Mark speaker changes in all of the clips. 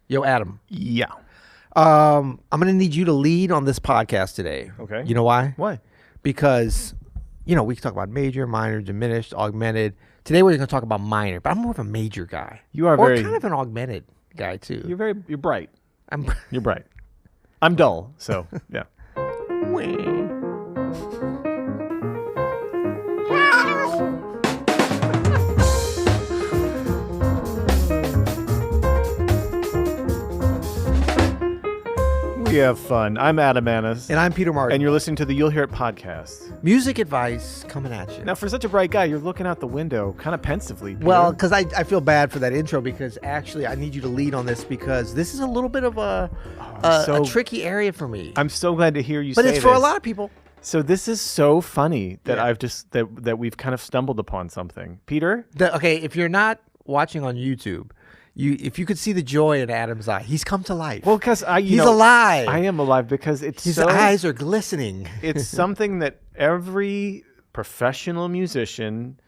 Speaker 1: Yo, Adam.
Speaker 2: Yeah.
Speaker 1: I'm going to need you to lead on this podcast today.
Speaker 2: Okay.
Speaker 1: You know why?
Speaker 2: Why?
Speaker 1: Because, we can talk about major, minor, diminished, augmented. Today we're going to talk about minor, but I'm more of a major guy.
Speaker 2: You are
Speaker 1: or
Speaker 2: very...
Speaker 1: kind of an augmented guy, too.
Speaker 2: You're bright.
Speaker 1: I'm
Speaker 2: You're bright. I'm dull, so, yeah. We have fun. I'm Adam Annis.
Speaker 1: And I'm Peter Martin.
Speaker 2: And you're listening to the You'll Hear It podcast.
Speaker 1: Music advice coming at you.
Speaker 2: Now, for such a bright guy, you're looking out the window kind of pensively, Peter.
Speaker 1: Well, because I feel bad for that intro because actually I need you to lead on this because this is a little bit of a tricky area for me.
Speaker 2: I'm so glad to hear you say
Speaker 1: this. But it's for a lot of people.
Speaker 2: So this is so funny that I've just that we've kind of stumbled upon something. Peter?
Speaker 1: Okay, if you're not watching on YouTube, if you could see the joy in Adam's eye, he's come to life.
Speaker 2: Well, because
Speaker 1: he's alive.
Speaker 2: I am alive because
Speaker 1: his eyes are glistening.
Speaker 2: It's something that every professional musician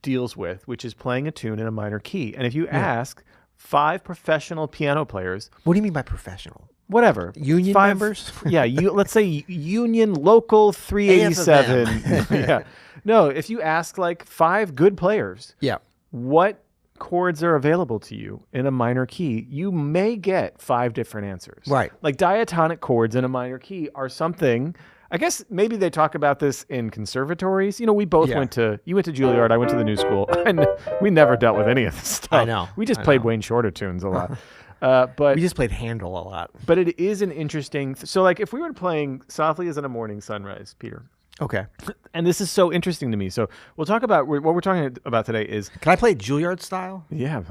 Speaker 2: deals with, which is playing a tune in a minor key. And if you ask 5 professional piano players,
Speaker 1: what do you mean by professional?
Speaker 2: Whatever.
Speaker 1: Union members?
Speaker 2: Yeah, let's say Union Local 387. Yeah. No, if you ask like 5 good players, what chords are available to you in a minor key, you may get 5 different answers.
Speaker 1: Right.
Speaker 2: Like diatonic chords in a minor key are something, I guess maybe they talk about this in conservatories. We both you went to Juilliard, I went to the New School, and we never dealt with any of this stuff.
Speaker 1: I know.
Speaker 2: We just played Wayne Shorter tunes a lot. But
Speaker 1: we just played Handel a lot.
Speaker 2: But it is an interesting... So like if we were playing Softly as in a Morning Sunrise, Peter.
Speaker 1: Okay.
Speaker 2: And this is so interesting to me. So we'll talk about... What we're talking about today is...
Speaker 1: Can I play Juilliard style?
Speaker 2: Yeah.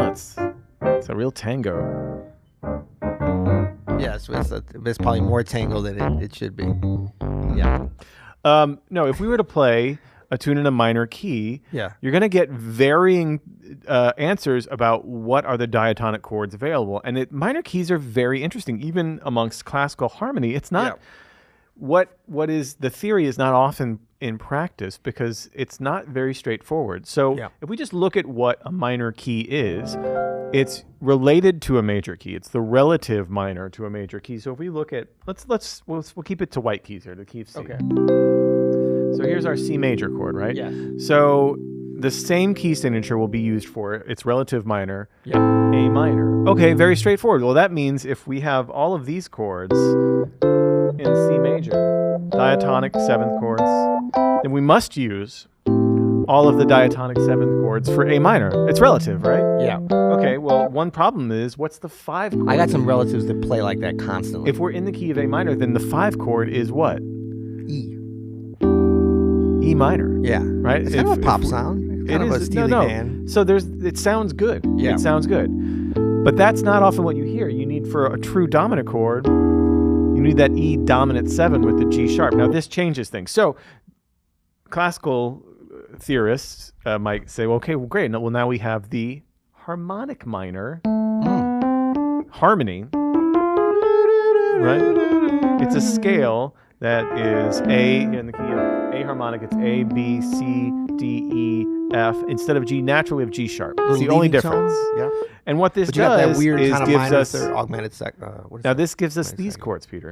Speaker 2: It's a real tango.
Speaker 1: Yeah, so it's probably more tango than it should be. Yeah.
Speaker 2: No, if we were to play a tune in a minor key, you're going to get varying answers about what are the diatonic chords available. And minor keys are very interesting, even amongst classical harmony. It's not what is the theory is not often in practice because it's not very straightforward. So if we just look at what a minor key is, it's related to a major key. It's the relative minor to a major key. So if we look at we'll keep it to white keys here, the key of C.
Speaker 1: Okay.
Speaker 2: So here's our C major chord, right?
Speaker 1: Yeah.
Speaker 2: So the same key signature will be used for its relative minor,
Speaker 1: A
Speaker 2: minor. Okay, very straightforward. Well, that means if we have all of these chords in C major, diatonic 7th chords, then we must use all of the diatonic 7th chords for A minor. It's relative, right?
Speaker 1: Yeah.
Speaker 2: Okay, well, one problem is, what's the 5 chord?
Speaker 1: I got some relatives that play like that constantly.
Speaker 2: If we're in the key of A minor, then the 5 chord is what? E minor.
Speaker 1: Yeah.
Speaker 2: Right?
Speaker 1: It's kind of a pop sound. Kind of a Steely Dan.
Speaker 2: So it sounds good.
Speaker 1: Yeah.
Speaker 2: It sounds good. But that's not often what you hear. You need, for a true dominant chord, you need that E dominant 7 with the G sharp. Now, this changes things. So classical theorists might say, well, okay, well, great. Well, now we have the harmonic minor harmony, right? It's a scale that is A in the key of A harmonic. It's A, B, C, D, E, F. Instead of G natural, we have G sharp. It's the only difference.
Speaker 1: Yeah.
Speaker 2: And what this
Speaker 1: does
Speaker 2: that weird
Speaker 1: is
Speaker 2: kind of
Speaker 1: gives us
Speaker 2: augmented
Speaker 1: now
Speaker 2: this gives us these chords, Peter.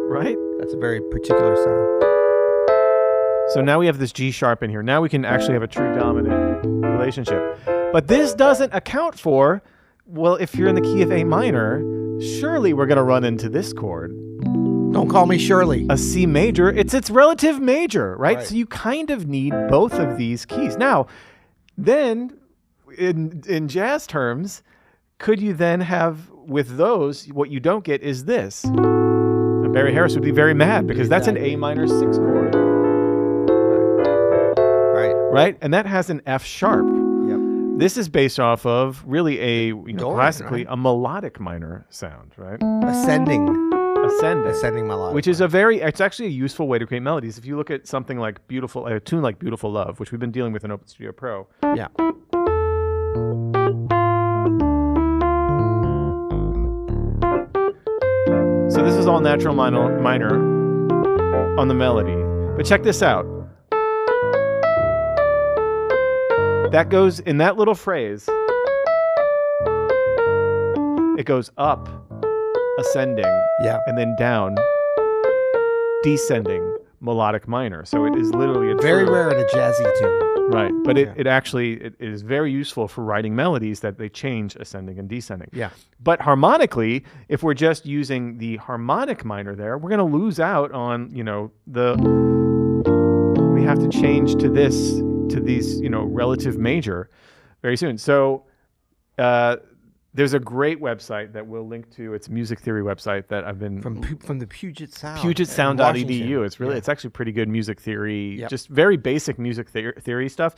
Speaker 2: Right?
Speaker 1: That's a very particular sound.
Speaker 2: So now we have this G sharp in here. Now we can actually have a true dominant relationship. But this doesn't account for, well, if you're in the key of A minor, surely we're going to run into this chord.
Speaker 1: Don't call me Shirley.
Speaker 2: A C major. It's its relative major, right? So you kind of need both of these keys. Now, then, in jazz terms, could you then have, with those, what you don't get is this. And Barry Harris would be very mad because that's an A minor 6 chord. Right? And that has an F sharp.
Speaker 1: Yep.
Speaker 2: This is based off of really a,
Speaker 1: Dorian,
Speaker 2: classically a melodic minor sound, right?
Speaker 1: Ascending melodic.
Speaker 2: Which is it's actually a useful way to create melodies. If you look at something like a tune like Beautiful Love, which we've been dealing with in Open Studio Pro.
Speaker 1: Yeah.
Speaker 2: So this is all natural minor. on the melody. But check this out. That goes in that little phrase. It goes up, ascending, and then down, descending, melodic minor. So it is literally
Speaker 1: very rare in a jazzy tune.
Speaker 2: Right, but it actually is very useful for writing melodies that they change ascending and descending.
Speaker 1: Yeah.
Speaker 2: But harmonically, if we're just using the harmonic minor there, we're going to lose out on, we have to change to these, relative major very soon. So there's a great website that we'll link to. It's a music theory website that I've been
Speaker 1: from the Puget Sound.
Speaker 2: PugetSound.edu. It's actually pretty good music theory, just very basic music theory stuff.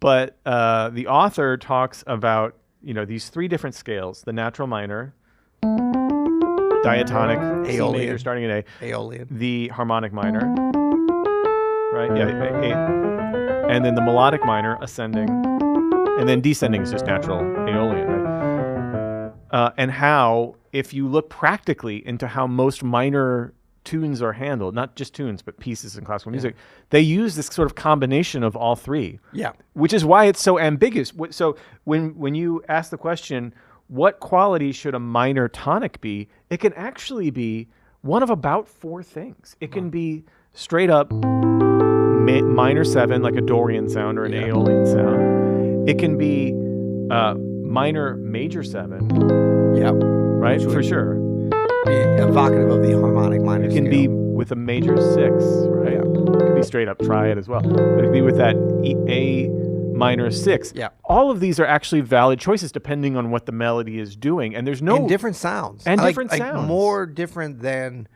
Speaker 2: But the author talks about these three different scales: the natural minor, diatonic,
Speaker 1: Aeolian.
Speaker 2: C major starting at A,
Speaker 1: Aeolian,
Speaker 2: the harmonic minor, right? A, and then the melodic minor ascending, and then descending is just natural Aeolian, right? And how, if you look practically into how most minor tunes are handled, not just tunes, but pieces in classical music, they use this sort of combination of all three.
Speaker 1: Yeah.
Speaker 2: Which is why it's so ambiguous. So when you ask the question, what quality should a minor tonic be, it can actually be one of about four things. It can be straight up minor 7, like a Dorian sound or an Aeolian sound. It can be minor major 7.
Speaker 1: Yeah.
Speaker 2: Right? For sure.
Speaker 1: Evocative of the harmonic minor.
Speaker 2: It can be with a major 6, right? Yeah. It can be straight up triad as well. But it can be with that A minor 6.
Speaker 1: Yeah.
Speaker 2: All of these are actually valid choices depending on what the melody is doing. And there's no...
Speaker 1: And different sounds.
Speaker 2: And different sounds.
Speaker 1: More different than,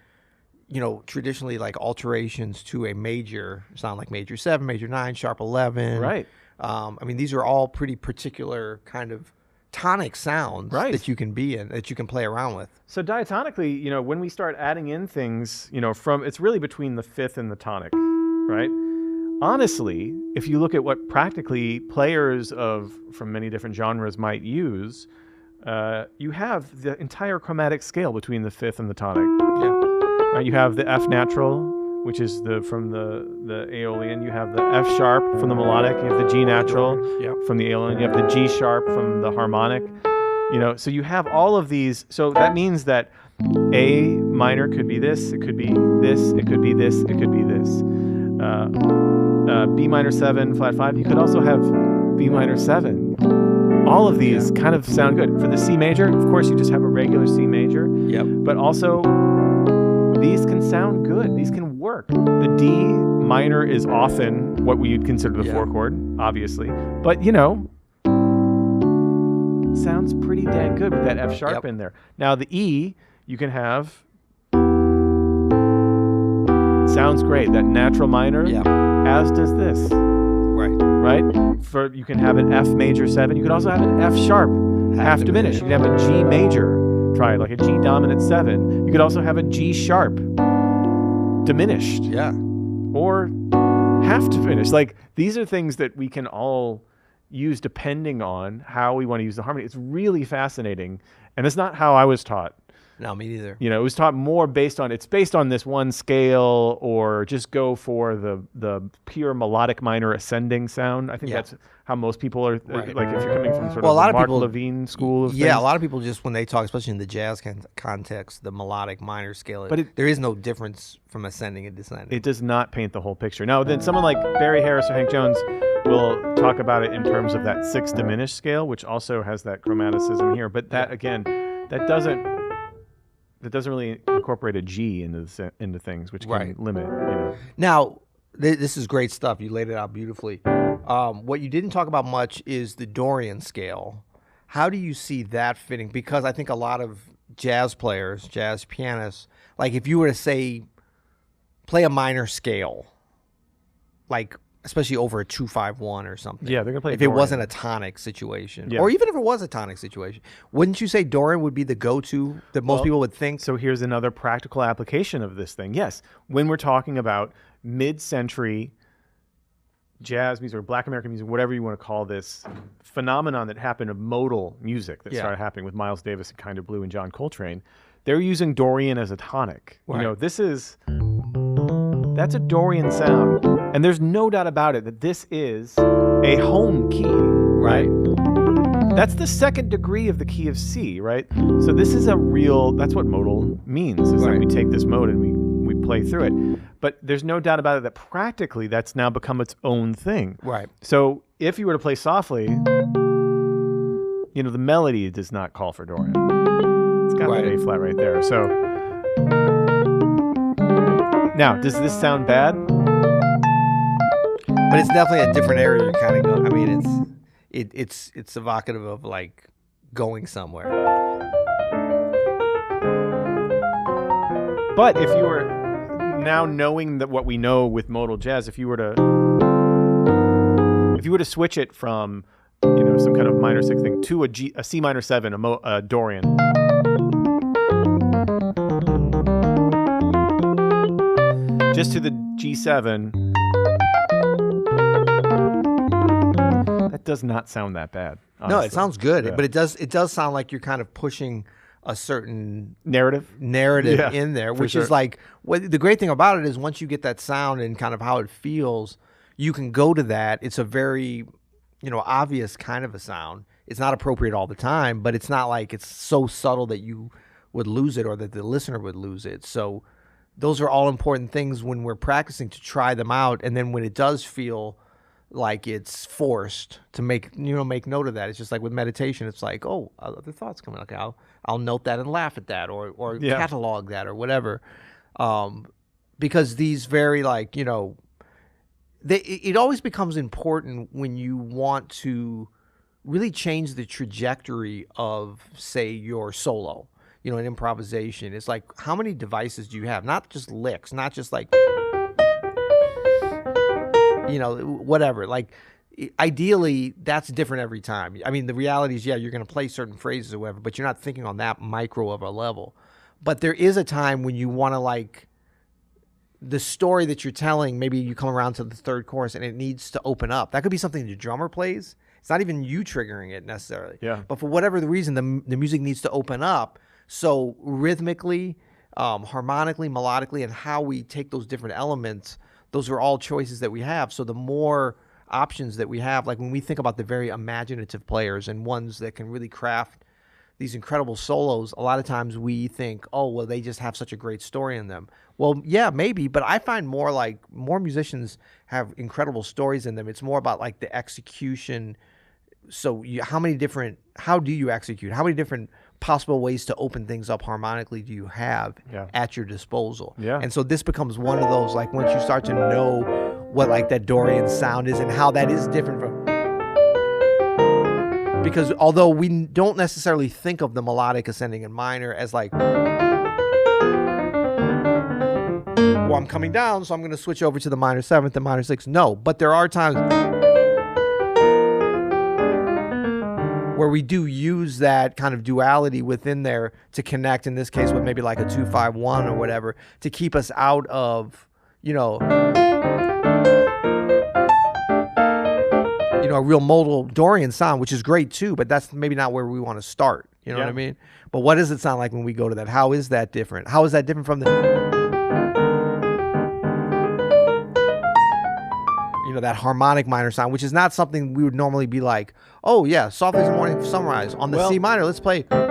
Speaker 1: traditionally like alterations to a major sound like major 7, major 9, sharp 11.
Speaker 2: Right.
Speaker 1: These are all pretty particular kind of tonic sounds that you can be in, that you can play around with.
Speaker 2: So diatonically, when we start adding in things, it's really between the fifth and the tonic, right? Honestly, if you look at what practically players from many different genres might use, you have the entire chromatic scale between the fifth and the tonic.
Speaker 1: Yeah.
Speaker 2: Right? You have the F natural, which is from the Aeolian. You have the F sharp from the melodic. You have the G natural from the Aeolian. You have the G sharp from the harmonic. So you have all of these. So that means that A minor could be this. It could be this. It could be this. It could be this. B minor 7, flat 5. You could also have B minor 7. All of these kind of sound good. For the C major, of course, you just have a regular C major.
Speaker 1: Yep.
Speaker 2: But also, these can sound good. These can work. The D minor is often what we would consider the 4 chord, obviously. But, sounds pretty dang good with that F sharp in there. Now, the E, you can have... Sounds great. That natural minor, as does this. Right? You can have an F major 7. You could also have an F sharp, half diminished. You can have a G major triad, like a G dominant 7. You could also have a G sharp, diminished.
Speaker 1: Yeah.
Speaker 2: Or half diminished. Like, these are things that we can all use depending on how we want to use the harmony. It's really fascinating. And it's not how I was taught.
Speaker 1: No, me neither.
Speaker 2: It was taught more based on this one scale, or just go for the pure melodic minor ascending sound. I think that's how most people are, like if you're coming from sort of the Mark Levine school of things.
Speaker 1: A lot of people just, when they talk, especially in the jazz context, the melodic minor scale, but there is no difference from ascending and descending.
Speaker 2: It does not paint the whole picture. Now, then someone like Barry Harris or Hank Jones will talk about it in terms of that 6 diminished scale, which also has that chromaticism here. But that, again, that doesn't really incorporate a G into things, which can limit.
Speaker 1: Now, this is great stuff. You laid it out beautifully. What you didn't talk about much is the Dorian scale. How do you see that fitting? Because I think a lot of jazz players, jazz pianists, like if you were to say, play a minor scale, like especially over a 2-5-1 or something.
Speaker 2: Yeah, they're gonna play.
Speaker 1: If
Speaker 2: Dorian.
Speaker 1: It wasn't a tonic situation, or even if it was a tonic situation, wouldn't you say Dorian would be the go-to that most people would think?
Speaker 2: So here's another practical application of this thing. Yes, when we're talking about mid-century jazz music or Black American music, whatever you want to call this phenomenon that happened of modal music that started happening with Miles Davis and Kind of Blue and John Coltrane, they're using Dorian as a tonic. Right. This is That's a Dorian sound. And there's no doubt about it that this is a home key, right? That's the second degree of the key of C, right? So this is that's what modal means, is that we take this mode and we play through it. But there's no doubt about it that practically that's now become its own thing.
Speaker 1: Right.
Speaker 2: So if you were to play softly, the melody does not call for Dorian. It's got that A flat right there. So now, does this sound bad?
Speaker 1: But it's definitely a different area you're kind of going. I mean, it's evocative of like going somewhere.
Speaker 2: But if you were now knowing that what we know with modal jazz, if you were to switch it from some kind of minor sixth thing to a C minor 7, a Dorian. Just to the G7. That does not sound that bad. Honestly.
Speaker 1: No, it sounds good, but it does sound like you're kind of pushing a certain
Speaker 2: narrative
Speaker 1: in there, which is like the great thing about it is once you get that sound and kind of how it feels, you can go to that. It's a very obvious kind of a sound. It's not appropriate all the time, but it's not like it's so subtle that you would lose it or that the listener would lose it. So those are all important things when we're practicing to try them out. And then when it does feel like it's forced, to make note of that. It's just like with meditation. It's like, oh, other thoughts coming. Okay, I'll note that and laugh at that or catalog that or whatever. Because these very it always becomes important when you want to really change the trajectory of, say, your solo, an improvisation. It's like, how many devices do you have? Not just licks, not just like, whatever. Like, ideally, that's different every time. I mean, the reality is, you're going to play certain phrases or whatever, but you're not thinking on that micro of a level. But there is a time when you want to, the story that you're telling, maybe you come around to the third chorus and it needs to open up. That could be something the drummer plays. It's not even you triggering it necessarily.
Speaker 2: Yeah.
Speaker 1: But for whatever the reason, the music needs to open up. So rhythmically, harmonically, melodically, and how we take those different elements, those are all choices that we have. So the more options that we have, like when we think about the very imaginative players and ones that can really craft these incredible solos, a lot of times we think, oh, well, they just have such a great story in them. Well, yeah, maybe, but I find more musicians have incredible stories in them. It's more about like the execution. So how do you execute? How many different possible ways to open things up harmonically do you have at your disposal?
Speaker 2: Yeah.
Speaker 1: And so this becomes one of those, like once you start to know what like that Dorian sound is and how that is different from, because although we don't necessarily think of the melodic ascending and minor as like, well, I'm coming down, so I'm going to switch over to the minor 7th and minor 6th. No, but there are times where we do use that kind of duality within there to connect, in this case with maybe like a 2-5-1 or whatever, to keep us out of, a real modal Dorian sound, which is great too, but that's maybe not where we want to start. You know what I mean? But what does it sound like when we go to that? How is that different? How is that different from that harmonic minor sound, which is not something we would normally be like, oh yeah, softly as the morning sunrise on the C minor, let's play.
Speaker 2: Well,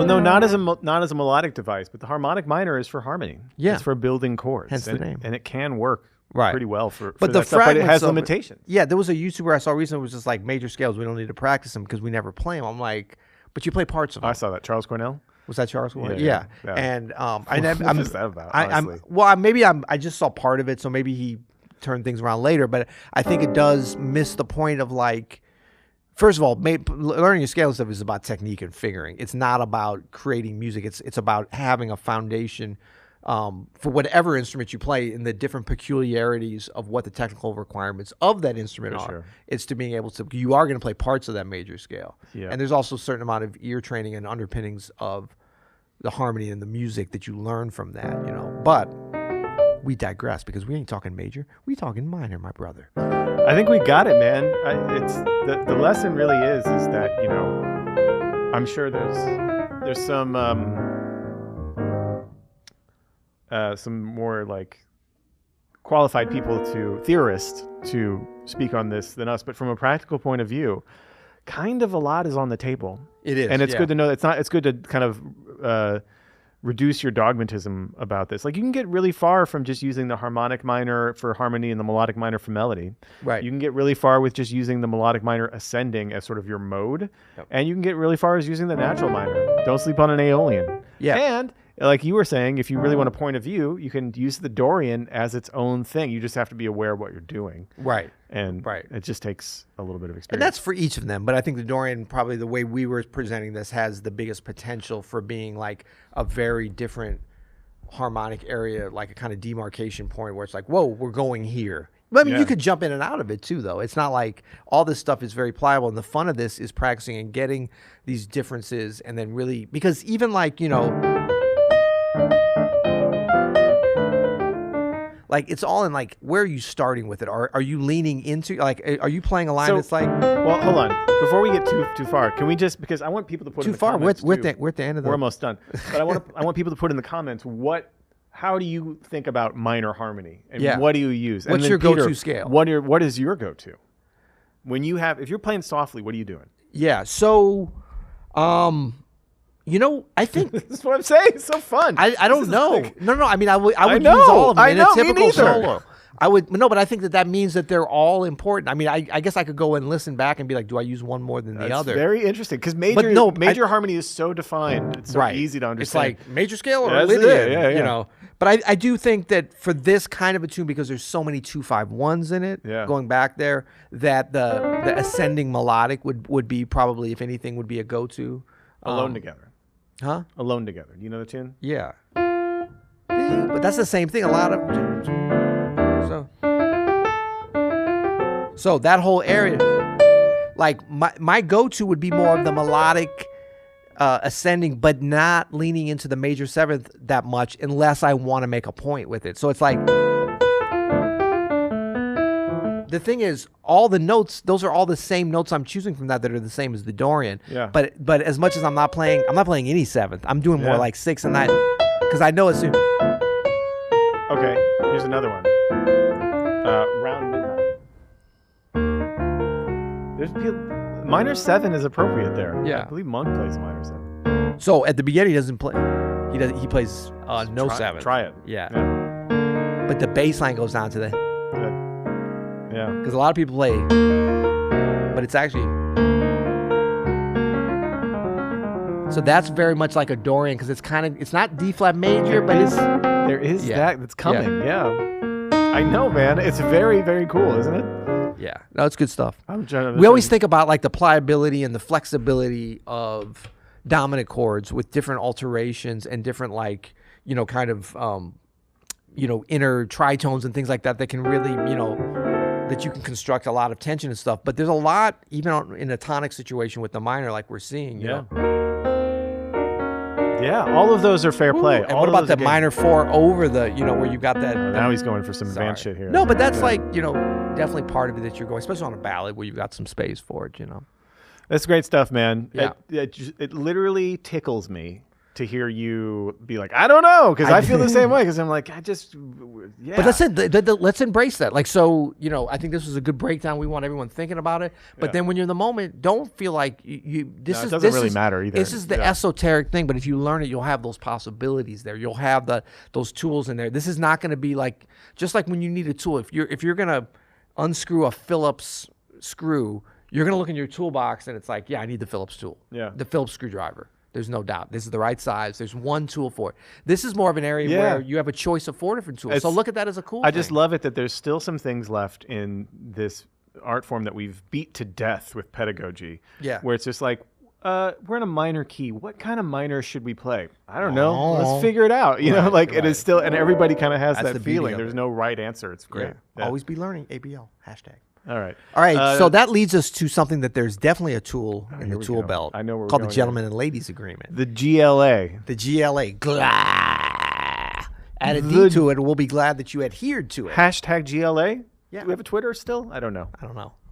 Speaker 2: no, not as a melodic device, but the harmonic minor is for harmony.
Speaker 1: Yeah,
Speaker 2: it's for building chords.
Speaker 1: Hence the name,
Speaker 2: and it can work pretty well for
Speaker 1: but
Speaker 2: that stuff, but it has limitations.
Speaker 1: Yeah, there was a YouTuber I saw recently was just like, major scales, we don't need to practice them because we never play them. I'm like, but you play parts of them.
Speaker 2: I saw that. Charles Cornell.
Speaker 1: Was that Charles Cornell?
Speaker 2: Yeah.
Speaker 1: And
Speaker 2: what is that about?
Speaker 1: I just saw part of it, so maybe he turned things around later. But I think it does miss the point of like, first of all, learning your scale stuff is about technique and figuring. It's not about creating music. It's about having a foundation for whatever instrument you play in the different peculiarities of what the technical requirements of that instrument are.
Speaker 2: Sure.
Speaker 1: It's to being able to, you are going to play parts of that major scale.
Speaker 2: Yeah.
Speaker 1: And there's also a certain amount of ear training and underpinnings of the harmony and the music that you learn from that, But we digress because we ain't talking major. We talking minor, my brother.
Speaker 2: I think we got it, man. It's the lesson really is that, I'm sure there's some some more like qualified theorists to speak on this than us. But from a practical point of view, kind of a lot is on the table.
Speaker 1: It is,
Speaker 2: and it's good to know. It's good to kind of reduce your dogmatism about this. Like you can get really far from just using the harmonic minor for harmony and the melodic minor for melody.
Speaker 1: Right.
Speaker 2: You can get really far with just using the melodic minor ascending as sort of your mode. Yep. And you can get really far as using the natural minor. Don't sleep on an Aeolian. Yeah. And like you were saying, if you really want a point of view, you can use the Dorian as its own thing. You just have to be aware of what you're doing.
Speaker 1: Right.
Speaker 2: And it just takes a little bit of experience.
Speaker 1: And that's for each of them. But I think the Dorian, probably the way we were presenting this, has the biggest potential for being like a very different harmonic area, like a kind of demarcation point where it's like, whoa, we're going here. But I mean, you could jump in and out of it too, though. It's not like all this stuff is very pliable. And the fun of this is practicing and getting these differences and then really, because even like, like it's all in like, where are you starting with it? Are you leaning into, like, are you playing a line that's like?
Speaker 2: Well, hold on. Before we get too far, can we just, because I want people to put in the comments.
Speaker 1: We're at the end of the.
Speaker 2: We're almost done. But I want people to put in the comments how do you think about minor harmony and what do you use?
Speaker 1: What's your go-to scale?
Speaker 2: What is your go-to? If you're playing softly, what are you doing?
Speaker 1: Yeah. So, I think
Speaker 2: this is what I'm saying. It's so fun.
Speaker 1: I don't know. Like, no. I mean, I would use all of them in a typical solo. But I think that means that they're all important. I mean, I guess I could go and listen back and be like, do I use one more than the other?
Speaker 2: Very interesting, because major harmony is so defined. It's so easy to understand.
Speaker 1: It's like major scale or Lydian, But I do think that for this kind of a tune, because there's so many 2-5-1s in it, going back there, that the ascending melodic would be probably, if anything, would be a go-to.
Speaker 2: Alone Together.
Speaker 1: Huh?
Speaker 2: Alone Together. Do you know the tune?
Speaker 1: Yeah. But that's the same thing. A lot of... So that whole area, like my go-to would be more of the melodic ascending, but not leaning into the major seventh that much unless I want to make a point with it. So it's like, the thing is, all the notes, those are all the same notes I'm choosing from that are the same as the Dorian. Yeah. But as much as I'm not playing any seventh. I'm doing more like 6 and 9, because I know it's soon.
Speaker 2: Okay, here's another one. Round midnight. Minor 7 is appropriate there. Yeah. I believe Monk plays minor 7.
Speaker 1: So at the beginning, he doesn't play. He plays no 7.
Speaker 2: Try it.
Speaker 1: Yeah. But the bass line goes down to the.
Speaker 2: Yeah.
Speaker 1: Because a lot of people play, but it's actually. So that's very much like a Dorian, because it's not D flat major, but
Speaker 2: there is that's coming. Yeah. I know, man. It's very, very cool, isn't it?
Speaker 1: Yeah. No, it's good stuff. We always think about like the pliability and the flexibility of dominant chords with different alterations and different like, kind of, inner tritones and things like that can really, that you can construct a lot of tension and stuff. But there's a lot, even in a tonic situation with the minor, like we're seeing,
Speaker 2: Yeah, all of those are fair play.
Speaker 1: And what about the minor 4 over the, where you got that.
Speaker 2: Now he's going for some advanced shit here.
Speaker 1: No, but that's like, definitely part of it that you're going, especially on a ballad where you've got some space for it,
Speaker 2: That's great stuff, man.
Speaker 1: Yeah.
Speaker 2: It literally tickles me to hear you be like, I don't know, because I feel the same way, because I'm like, But
Speaker 1: that's it. Let's embrace that. Like, so, I think this was a good breakdown. We want everyone thinking about it. But then when you're in the moment, don't feel like it doesn't really matter either. This is the esoteric thing, but if you learn it, you'll have those possibilities there. You'll have those tools in there. This is not going to be like, just like when you need a tool. If you're going to unscrew a Phillips screw, you're going to look in your toolbox and it's like, I need the Phillips tool. Yeah. The Phillips screwdriver. There's no doubt. This is the right size. There's one tool for it. This is more of an area where you have a choice of 4 different tools. So look at that as a cool thing.
Speaker 2: I just love it that there's still some things left in this art form that we've beat to death with pedagogy. Yeah. Where it's just like, we're in a minor key. What kind of minor should we play? I don't know. Let's figure it out. It is still, and everybody kind of has that feeling. There's no right answer. It's great.
Speaker 1: Yeah. Always be learning. ABL. #.
Speaker 2: All right.
Speaker 1: So that leads us to something that there's definitely a tool in the tool belt.
Speaker 2: I know we're
Speaker 1: called the Gentleman and Ladies Agreement.
Speaker 2: The GLA.
Speaker 1: The GLA. Add a D to it, and we'll be glad that you adhered to it.
Speaker 2: #GLA? Yeah. Do we have a Twitter still? I don't know.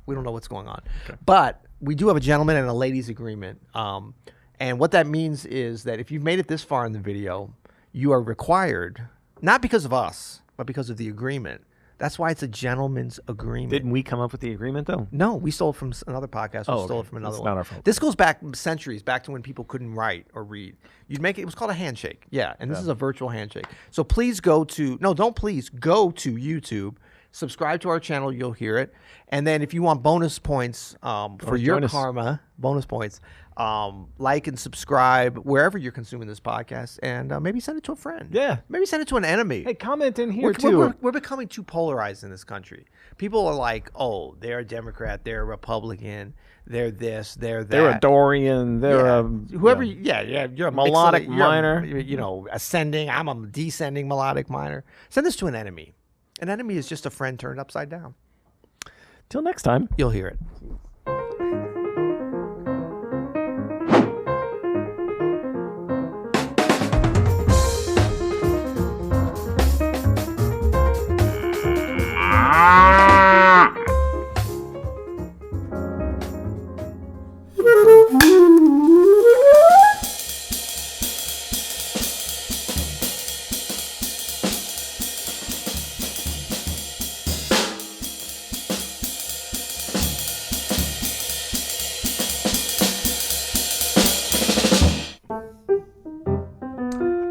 Speaker 1: We don't know what's going on. Okay. But we do have a Gentleman and a Ladies Agreement. And what that means is that if you've made it this far in the video, you are required Not because of us, but because of the agreement. That's why it's a gentleman's agreement.
Speaker 2: Didn't we come up with the agreement, though?
Speaker 1: No, we stole it from another podcast. We stole it from another one.
Speaker 2: Not our fault.
Speaker 1: This goes back centuries, back to when people couldn't write or read. You'd make it. It was called a handshake. Yeah, and this is a virtual handshake. So please go to go to YouTube. Subscribe to our channel. You'll hear it. And then if you want bonus points for your karma, bonus points, like and subscribe wherever you're consuming this podcast, and maybe send it to a friend.
Speaker 2: Yeah.
Speaker 1: Maybe send it to an enemy.
Speaker 2: Hey, comment in here, too.
Speaker 1: We're becoming too polarized in this country. People are like, oh, they're a Democrat, they're a Republican, they're this, they're that.
Speaker 2: They're a Dorian, they're a...
Speaker 1: Whoever, you're a
Speaker 2: melodic minor.
Speaker 1: Ascending, I'm a descending melodic minor. Send this to an enemy. An enemy is just a friend turned upside down.
Speaker 2: Till next time.
Speaker 1: You'll hear it.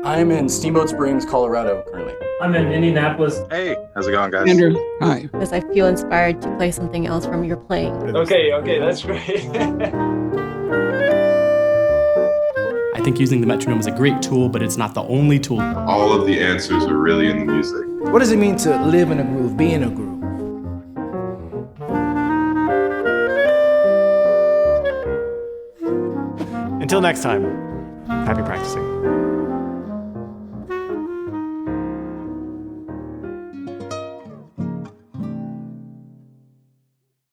Speaker 3: I'm in Steamboat Springs, Colorado, currently.
Speaker 4: I'm in Indianapolis.
Speaker 5: Hey, how's it going, guys?
Speaker 6: Andrew, hi.
Speaker 7: Because I feel inspired to play something else from your playing.
Speaker 4: Okay, that's great.
Speaker 3: I think using the metronome is a great tool, but it's not the only tool.
Speaker 5: All of the answers are really in the music.
Speaker 8: What does it mean to live in a groove, be in a groove?
Speaker 2: Until next time, happy practicing.